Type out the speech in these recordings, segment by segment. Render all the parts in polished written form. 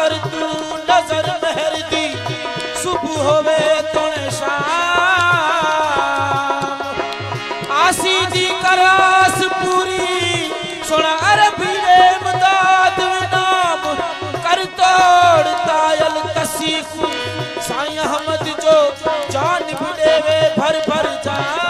पर तू नजर मेहर दी सुबह होवे तोने शाम आसी दी करास पूरी सोना अरबी रे मदाद नाम कर तोड़ तायल तसीक साईं अहमद जो जान भी देवे भर भर जाम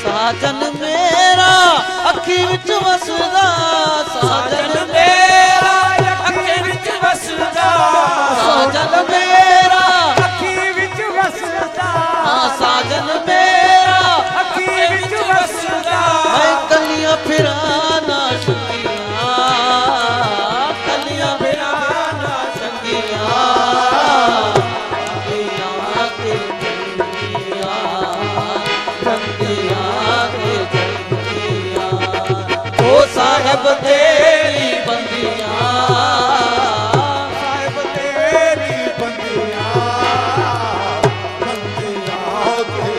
साजन मेरा अखी विच वसदा साजन मेरा अखी विच वसदा साजन मेरा अखी विच वसदा साजन मेरा अखी विच वसदा मैं कलियां फिराना संगिया कलियां फिराना संगिया साहिब तेरी बंदियां साहिब तेरी बंदियां बंदियां के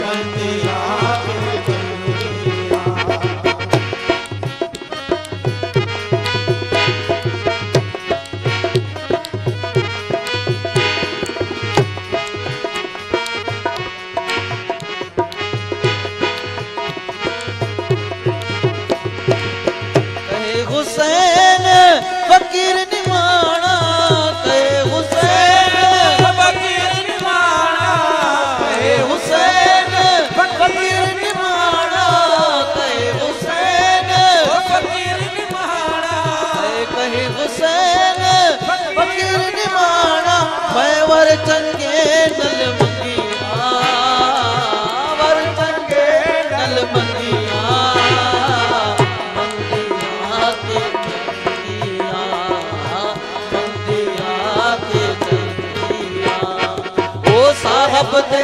बंदियां के फकीर निमाना कहे हुसैन फकीर निमाना कहे हुसैन फकीर निमाना कहे हुसैन फकीर निमाना कहे हुसैन फकीर निमाना मैं वर चंगे नल मंगिया वर चंगे नल मंगिया मंगिया के चंगिया ओ साहब दे